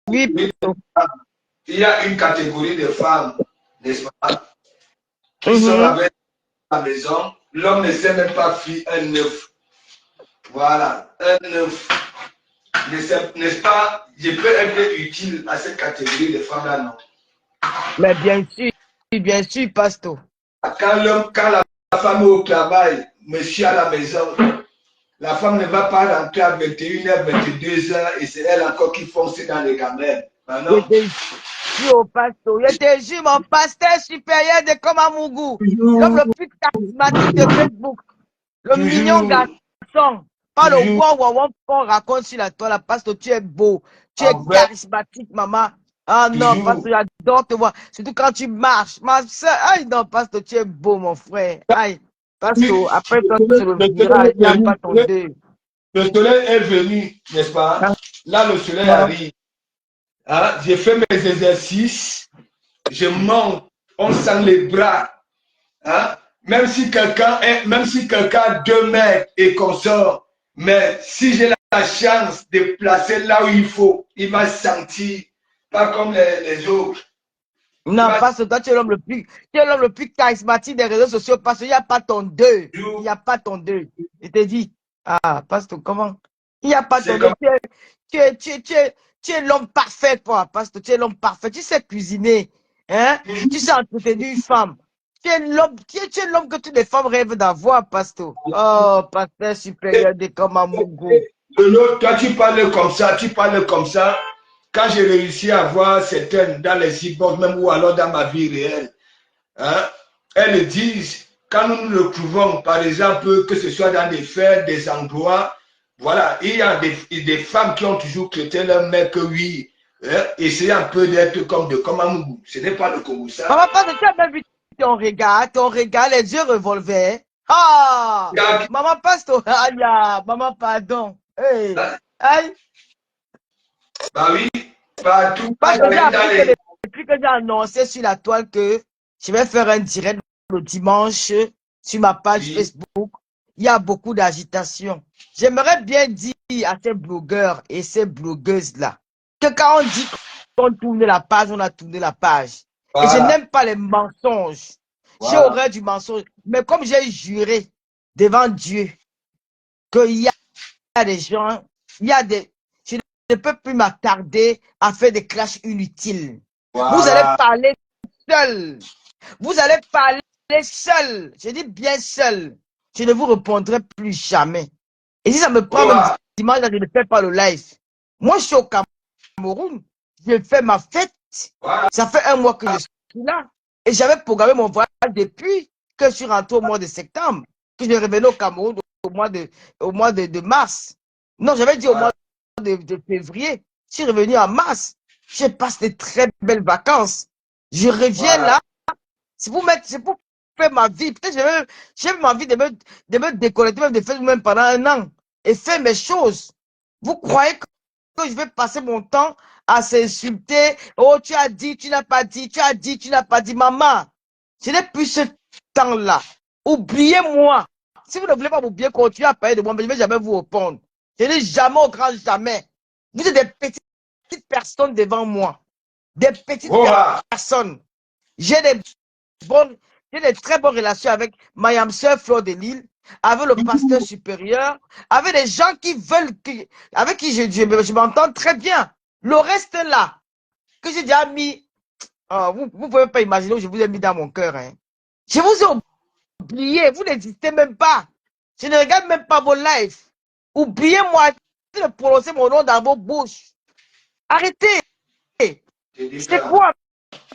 Oui. Il y a une catégorie de femmes, n'est-ce pas, qui sont avec la maison. L'homme ne sait même pas faire un œuf. Voilà, un œuf. N'est-ce pas, je peux être utile à cette catégorie de femmes-là, non? Mais bien sûr, pasteur. Quand la femme est au travail, monsieur à la maison, la femme ne va pas rentrer à 21h, 22h et c'est elle encore qui fonce dans les gamelles. Ben non. Je te jure, mon pasteur supérieur de Komamougou, l'homme le plus charismatique de Facebook, le mignon garçon, pas le wow qu'on raconte sur la toile, parce que tu es beau, tu es charismatique, maman. Ah non, parce que j'adore te voir, surtout quand tu marches. Ma soeur, aïe non, parce que tu es beau, mon frère. Aïe, parce que après toi, tu le verras, il n'y a pas ton deuil. Le soleil est venu, n'est-ce pas? Là, le soleil arrive. Hein? J'ai fait mes exercices, je monte, on sent les bras. Hein? Même si quelqu'un a 2 mètres et qu'on sort, mais si j'ai la chance de placer là où il faut, il va sentir, pas comme les autres. Non, parce que toi, tu es l'homme le plus charismatique des réseaux sociaux, parce qu'il n'y a pas ton deuil. Il n'y a pas ton deuil. Je te dis, pasteur, comment? Il n'y a pas ton deuil. Tu es l'homme parfait, toi, pasteur. Tu es l'homme parfait. Tu sais cuisiner. Hein? Tu sais entretenir une femme. Tu es l'homme que toutes les femmes rêvent d'avoir, pasteur. Oh, pasteur supérieur de Komamougou. Toi, tu parles comme ça. Quand j'ai réussi à voir certaines dans les e-box, même ou alors dans ma vie réelle, hein, elles disent, quand nous nous retrouvons, par exemple, que ce soit dans des fêtes, des endroits, voilà, il y a des femmes qui ont toujours traité leur mec que oui, hein, essayer un peu d'être comme de Komamougou. Ce n'est pas le Congo, ça. Maman, parce que tu as même vu ton regard, les yeux revolvés. Ah! Maman, pasteur, aïe, maman, pardon. Hey. Aïe. Bah oui, partout. Parce que depuis que j'ai annoncé sur la toile que je vais faire un direct le dimanche sur ma page Facebook, il y a beaucoup d'agitation. J'aimerais bien dire à ces blogueurs et ces blogueuses-là que quand on dit qu'on tourne la page, on a tourné la page. Voilà. Et je n'aime pas les mensonges. Voilà. J'ai horreur du mensonge. Mais comme j'ai juré devant Dieu qu'il y a des gens, je ne peux plus m'attarder à faire des clashs inutiles. Voilà. Vous allez parler seul. Vous allez parler seul. Je dis bien seul. Je ne vous répondrai plus jamais. Et si ça me prend même dimanche, je ne fais pas le live. Moi, je suis au Cameroun. Je fais ma fête. Voilà. Ça fait 1 mois que je suis là. Et j'avais programmé mon voyage depuis que je suis rentré au mois de septembre. Que je revenais au Cameroun au mois de mars. Non, j'avais dit au mois de février. Je suis revenu en mars. Je passe de très belles vacances. Je reviens là. C'est pour faire ma vie. Peut-être j'ai même envie de me déconnecter, même de faire même pendant 1 an. Et faire mes choses. Vous croyez que je vais passer mon temps à s'insulter? Oh, tu as dit, tu n'as pas dit, tu as dit, tu n'as pas dit. Maman, je n'ai plus ce temps-là. Oubliez-moi. Si vous ne voulez pas m'oublier, continuez à parler de moi, mais je ne vais jamais vous répondre. Je ne dis jamais au grand jamais. Vous êtes des petites personnes devant moi. Des petites personnes. J'ai des très bonnes relations avec ma sœur Fleur de Lille, avec le pasteur supérieur, avec des gens qui veulent, avec qui je m'entends très bien. Le reste là, que j'ai déjà mis, vous ne pouvez pas imaginer où je vous ai mis dans mon cœur. Hein. Je vous ai oublié, vous n'existez même pas. Je ne regarde même pas vos lives. Oubliez-moi de prononcer mon nom dans vos bouches. Arrêtez. C'est quoi?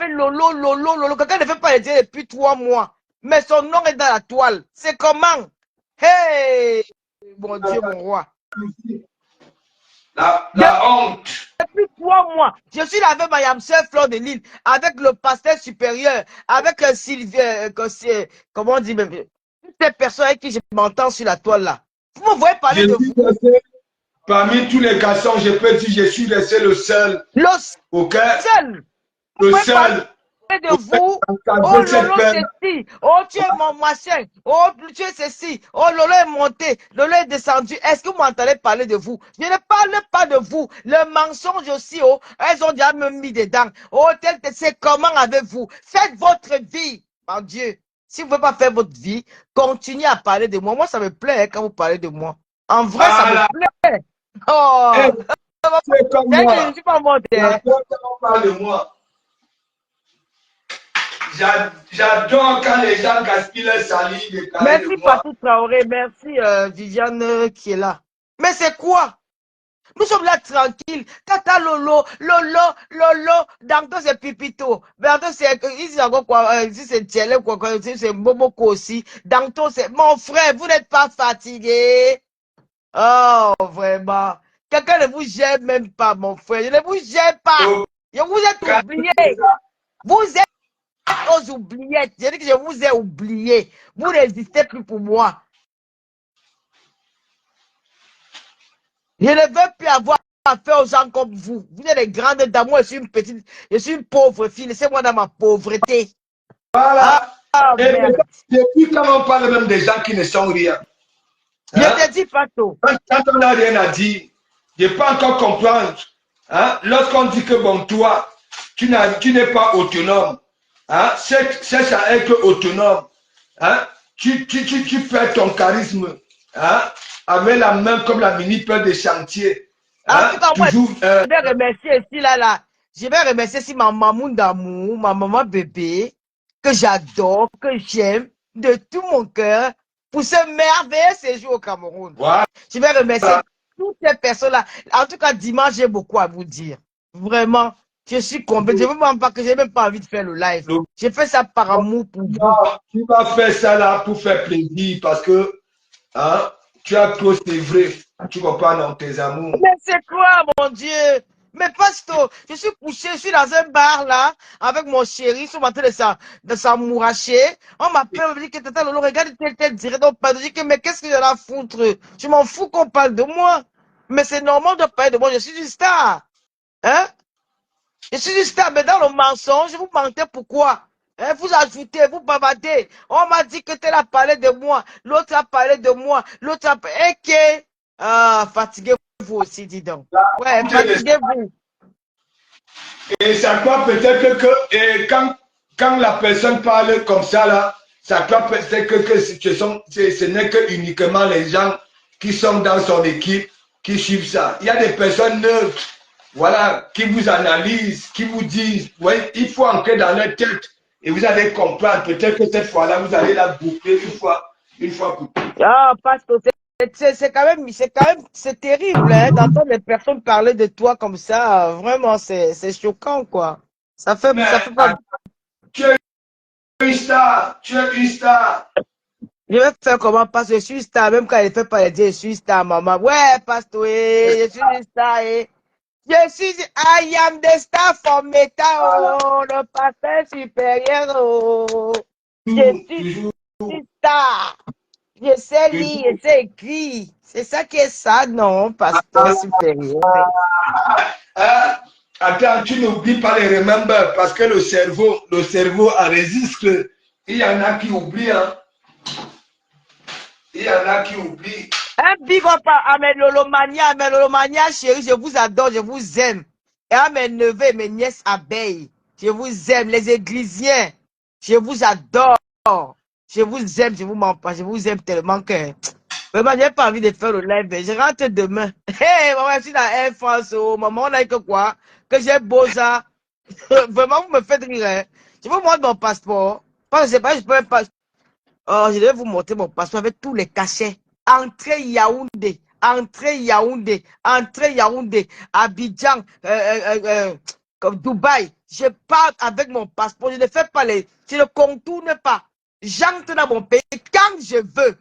Lolo. Quelqu'un ne fait pas le dire depuis 3 mois. Mais son nom est dans la toile. C'est comment? Hey! Mon Dieu, mon roi. La honte. Depuis 3 mois, je suis là avec ma sœur Fleur de Lille, avec le pasteur supérieur, avec Sylvie, comment on dit même, toutes ces personnes avec qui je m'entends sur la toile là. Vous me voyez parler de vous. Parmi tous les garçons, je peux dire, je suis resté le seul. Le seul. Le seul. de vous. Oh, Lolo, ceci. Oh, tu es mon machin. Oh, tu es ceci. Oh, Lolo est monté. Lolo est descendu. Est-ce que vous m'entendez parler de vous? Je ne parle pas de vous. Le mensonge aussi, oh, elles ont déjà me mis dedans. Oh, c'est comment avec-vous? Faites votre vie, mon Dieu. Si vous ne pouvez pas faire votre vie, continuez à parler de moi. Moi, ça me plaît hein, quand vous parlez de moi. En vrai, ça me plaît. Oh, c'est comme je moi. ne suis pas monté. J'adore quand on parle de moi. J'adore quand les gens gaspillent leur salive et parlent de Merci, moi. Patou Traoré. Merci, Viviane qui est là. Mais c'est quoi? Nous sommes là tranquilles. Tata Lolo, Danto c'est Pipito. Danto c'est, ici encore quoi, ici c'est Tchele quoi, ici c'est Momoko aussi. Danto c'est, mon frère, vous n'êtes pas fatigué. Oh, vraiment. Quelqu'un ne vous gère même pas, mon frère. Je ne vous gère pas. Je vous ai oublié. Vous êtes aux oubliettes. Je dis que je vous ai oublié. Vous n'existez plus pour moi. Je ne veux plus avoir affaire aux gens comme vous. Vous êtes des grandes dames. Moi, je suis une petite, je suis une pauvre fille. Laissez-moi dans ma pauvreté. Voilà. Et Merde. depuis quand on parle même des gens qui ne sont rien. Je te dis, Pato. Quand on n'a rien à dire, je ne peux pas encore comprendre. Hein? Lorsqu'on dit que bon, toi, tu n'es pas autonome, hein? Cherche à être autonome. Hein? Tu fais ton charisme hein? Avec la main comme la mini-pelle de chantier. Hein? En tout cas, moi, toujours, je vais remercier ici, là. Je vais remercier ici ma maman d'amour, ma maman bébé, que j'adore, que j'aime de tout mon cœur pour ce merveilleux séjour au Cameroun. voilà. Je vais remercier toutes ces personnes-là. En tout cas, dimanche, j'ai beaucoup à vous dire. Vraiment, je suis convaincu. Je ne veux même pas que j'ai même pas envie de faire le live. J'ai fait ça par amour pour vous. Tu vas faire ça là pour faire plaisir parce que hein, tu as trop, c'est vrai. Tu ne vas pas dans tes amours. Mais c'est quoi, mon Dieu? Mais Pasto, je suis couché, je suis dans un bar là, avec mon chéri, ils sont en train de s'amouracher. On m'appelle, on me dit que Tata Lolo, regarde tel direct. On parle, je dis que, mais qu'est-ce que j'ai à foutre? Je m'en fous qu'on parle de moi. Mais c'est normal de parler de moi, je suis une star. Hein? Je suis une star, mais dans le mensonge, vous mentez pourquoi? Hein? Vous ajoutez, vous bavardez. On m'a dit que tel a parlé de moi, l'autre a parlé de moi, l'autre a parlé. Ok. Ah, fatiguez-vous aussi, dis donc. Ouais, fatiguez-vous. Et ça croit peut-être que et quand la personne parle comme ça, là, ça croit peut-être que ce n'est que uniquement les gens qui sont dans son équipe qui suivent ça. Il y a des personnes neutres, voilà, qui vous analysent, qui vous disent, ouais, il faut entrer dans leur tête et vous allez comprendre. Peut-être que cette fois-là, vous allez la boucler une fois pour toutes. Ah, parce que c'est quand même, c'est terrible, hein, d'entendre les personnes parler de toi comme ça. Vraiment, c'est choquant, quoi. Ça fait pas. Tu es une star, tu es une star. Je vais faire comment? Parce que je suis star, même quand il fait pas dire je suis star, maman. Ouais, parce que je suis une star. Je suis, I am the star for Meta, oh, le pasteur supérieur, oh. Je suis une star. Je sais lire, je sais écrire. C'est ça qui est ça, non, pasteur supérieur. Attends, tu n'oublies pas les remember parce que le cerveau enregistre. Il y en a qui oublient. Hein. Il y en a qui oublient. Un big up à mes Lolomania, chérie, je vous adore, je vous aime. Et à mes neveux et mes nièces abeilles, je vous aime. Les églisiens, je vous adore. Je vous aime, je vous aime tellement que... Vraiment, j'ai pas envie de faire le live. Je rentre demain. Hey, maman, je suis dans Air France. Oh, maman, on a que quoi? Que j'ai beau ça. Vraiment, vous me faites rire. Hein? Je vous montre mon passeport. Parce que c'est pas, je peux pas. Oh, je vais vous montrer mon passeport avec tous les cachets. Entrée Yaoundé, Abidjan, comme Dubaï. Je pars avec mon passeport. Je ne fais pas je ne contourne pas. J'entre dans mon pays quand je veux.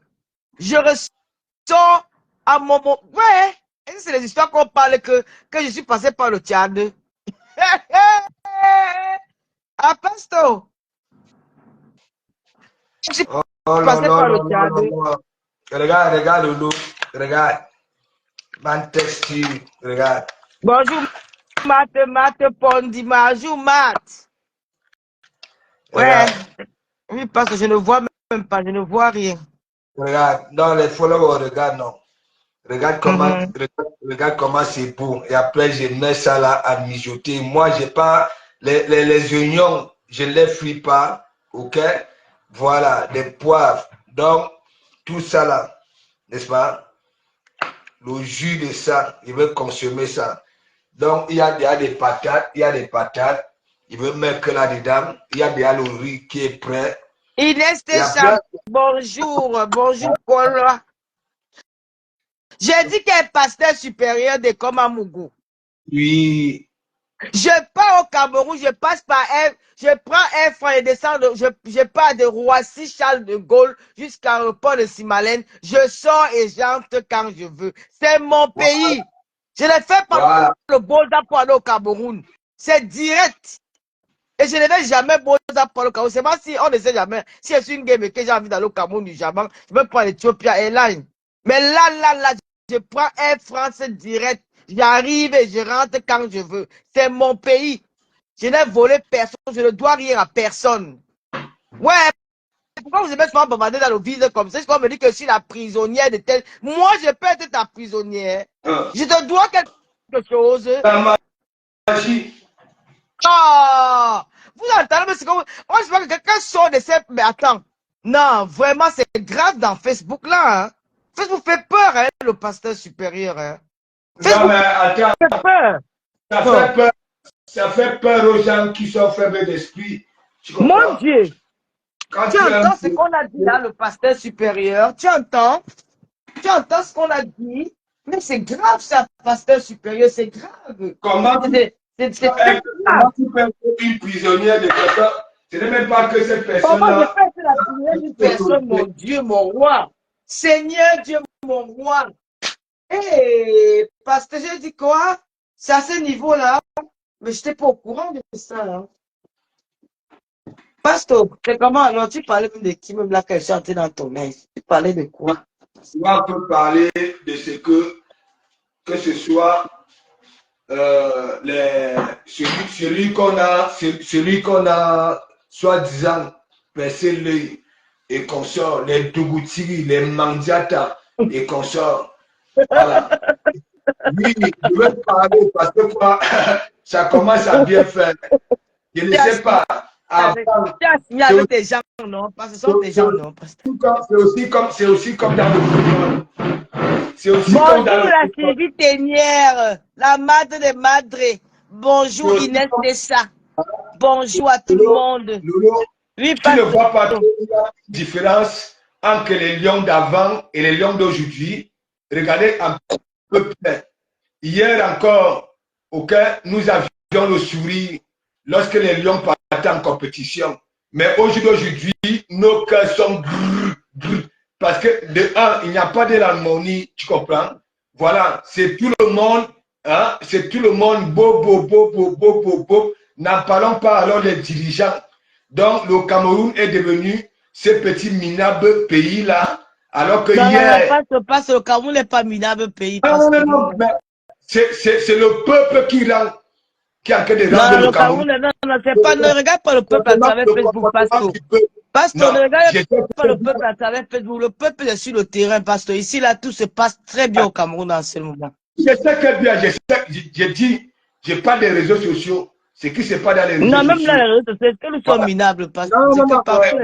Je ressors à mon moment. Ouais, c'est les histoires qu'on parle que je suis passé par le Tchad. Ah, Pasto. Je suis passé par le Tchad. Regarde, Lolo. Regarde. Manchester, regarde. Bonjour, Matt Pondi. Bonjour, Matt. Ouais. Regarde, Oui, parce que je ne vois même pas, je ne vois rien. regarde. Non, les followers, regarde, non. Mhm. Regarde comment c'est beau. Et après, je mets ça là à mijoter. Moi, j'ai pas les oignons, je ne les fris pas. OK? Voilà, des poivres. Donc, tout ça là, n'est-ce pas? Le jus de ça, il veut consommer ça. Donc, il y a des patates, il y a des patates. Il veut mettre que là-dedans. Il y a déjà le riz qui est prêt. Inès Il y a Deschamps, plein. bonjour, bonjour, Paul. J'ai dit qu'un pasteur supérieur de Komamougou. Oui. Je pars au Cameroun, je passe par je prends un frein et descends, je pars de Roissy, Charles de Gaulle jusqu'à l'aéroport de Simalène. Je sors et j'entre quand je veux. C'est mon Voilà. pays. Je ne fais pas Voilà. le Bolda pour aller au Cameroun. C'est direct. Et je ne vais jamais Bolda pour le Cameroun. C'est pas si on ne sait jamais. Si je suis une game et que j'ai envie d'aller au Cameroun du Japon, je vais prendre l'Ethiopia Airlines. Mais là, je prends Air France direct. J'arrive et je rentre quand je veux. C'est mon pays. Je n'ai volé personne. Je ne dois rien à personne. Ouais, pourquoi vous aimez souvent bombarder dans le vide comme ça? C'est qu'on me dit que je suis la prisonnière de tel. Moi, je peux être ta prisonnière. Je te dois quelque chose. La magie. Ah! Vous entendez, mais c'est comme. Moi, je vois que quelqu'un sort de cette. Mais attends. Non, vraiment, c'est grave dans Facebook là. Hein. Facebook fait peur, hein, le pasteur supérieur. Hein. Non, Facebook mais attends, fait peur. ça Oh. fait peur. Ça fait peur aux gens qui sont faibles d'esprit. Tu Mon comprends? Dieu, Quand tu tu as un entends ce qu'on a dit là, le pasteur supérieur? Tu entends? Tu entends ce qu'on a dit? Mais c'est grave, ça, pasteur supérieur, c'est grave. comment C'est très grave. comment tu peux être une prisonnière de quelqu'un? Ce n'est même pas que cette Comment je personne-là peux être la prière d'une personne, mon Dieu, mon roi? Seigneur Dieu, mon roi. Hé, pasteur, j'ai dit quoi? C'est à ce niveau-là. Mais je n'étais pas au courant de ça. Hein. Pasteur, c'est comment alors? Tu parlais même de qui même là qu'elle chantait dans ton mail? Tu parlais de quoi? on peut parler de ce que ce soit celui qu'on a soi-disant percé l'œil et qu'on sort, les Dougouti, les Mandiata et qu'on sort. Voilà. Oui, je vais parler parce que quoi, ça commence à bien faire. Je ne Tu as sais signé pas. Avant, c'est avec aussi, tes gens, non? Parce que ce sont tes gens, non? c'est aussi comme dans le football. C'est aussi comme dans Bonjour le la football. Sylvie Ténière, la madre des madres. C'est Bonjour aussi Inès comme Tessa. Bonjour à tout le Lolo, monde. Lolo, Oui, tu ne pasteur. vois pas qu'il y a une différence entre les lions d'avant et les lions d'aujourd'hui. Regardez un peu près. Hier encore, nous avions le sourire lorsque les lions partaient en compétition. Mais aujourd'hui, nos cœurs sont brrr, brrr, parce que de un, il n'y a pas de l'harmonie, tu comprends? Voilà, c'est tout le monde, hein, c'est tout le monde, beau, beau, beau, beau, beau, beau, beau. N'en parlons pas alors des dirigeants. Donc, le Cameroun est devenu ce petit minable pays-là, alors que Non, hier... pasteur, le Cameroun n'est pas minable pays, Non, non, pasteur. non, Non, mais c'est le peuple qui est en train de rendre le le Cameroun. Cameroun, non, c'est pas, ne regarde pas le peuple à travers Le Facebook, comportement pasteur. du peuple. Pasteur, Non, ne regarde j'étais pas le peuple à travers Facebook. Le peuple est sur le terrain, pasteur. Ici, là, tout se passe très bien au Cameroun en ce moment. je sais que bien, j'ai dit, je parle des réseaux sociaux. Ce qui se passe dans les réseaux Non, même là, sociaux. les réseaux sociaux, est-ce que nous sommes Voilà. minables, pasteur? Non, C'est non, que non, ouais, parfois,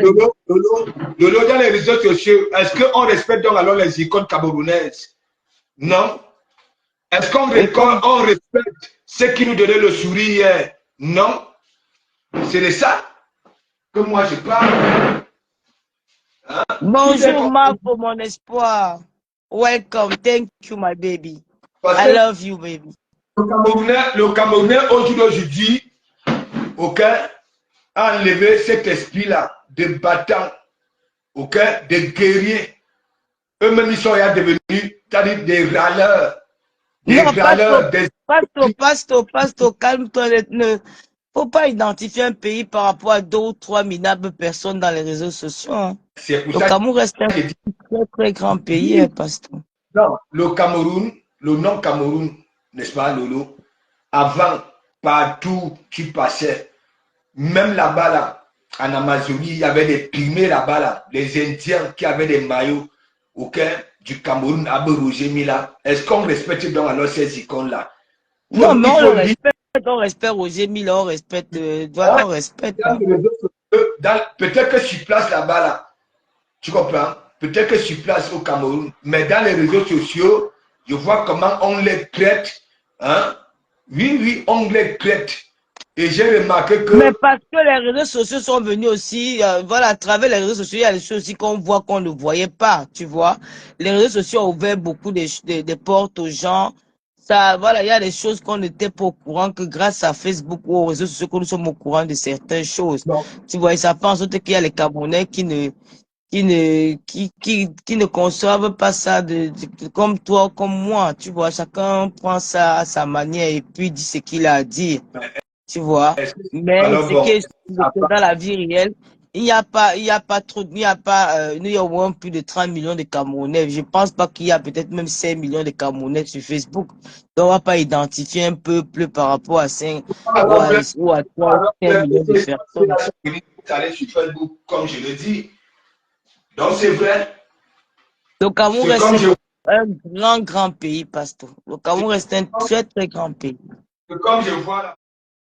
Lolo, dans les réseaux sociaux, est-ce qu'on respecte donc alors les icônes camerounaises? Non. Est-ce qu'on respecte ceux qui nous donnaient le sourire hier? Non. C'est de ça que moi je parle. Hein? bonjour, Marco, mon espoir. Welcome. Thank you, my baby. Parce I que love you, baby. le Camerounais aujourd'hui, a enlevé cet esprit-là de battants, de guerriers. Eux-mêmes, ils sont devenus des râleurs, Non, des... pasteur, calme-toi. Ne faut pas identifier un pays par rapport à 2 ou 3 minables personnes dans les réseaux sociaux. Hein. C'est pour Le ça Cameroun reste un que j'ai dit, très, très grand pays, hein, pasteur. non, le Cameroun, le nom Cameroun, n'est-ce pas, Lolo? Avant, partout tu passais, même là-bas, là, en Amazonie, il y avait des pygmées là-bas, là, les Indiens qui avaient des maillots du Cameroun, Abou Roger Mila. Est-ce qu'on respecte donc alors ces icônes-là? Non, mais Il on le faut lire. respecte Roger Mila, on respecte, voilà, on respecte. Dans les réseaux sociaux, peut-être que sur place là-bas, là, tu comprends? Peut-être que sur place au Cameroun, mais dans les réseaux sociaux, je vois comment on les traite. Hein? Oui, oui, on les traite. Et j'ai remarqué que... Mais parce que les réseaux sociaux sont venus aussi, voilà, à travers les réseaux sociaux, il y a des choses aussi qu'on voit qu'on ne voyait pas, tu vois. Les réseaux sociaux ont ouvert beaucoup des portes aux gens. Ça, voilà, il y a des choses qu'on n'était pas au courant que grâce à Facebook ou aux réseaux sociaux que nous sommes au courant de certaines choses. Non. Tu vois, et ça fait en sorte qu'il y a les Camerounais qui ne conçoivent pas ça comme toi, comme moi. Tu vois, chacun prend ça à sa manière et puis dit ce qu'il a à dire. Tu vois, mais Alors ce qui bon, est sûr, que dans la vie réelle, il n'y a pas trop, il y a au moins plus de 30 millions de Camerounais. Je pense pas qu'il y a peut-être même 5 millions de Camerounais sur Facebook. Donc, on va pas identifier un peuple par rapport à 5 ou à 3 ou 5 millions de personnes. aller sur Facebook, comme je le dis. Donc c'est vrai. Le Cameroun C'est reste comme je, un grand pays, pasteur. Le Cameroun reste un très, très grand pays. c'est comme je vois là.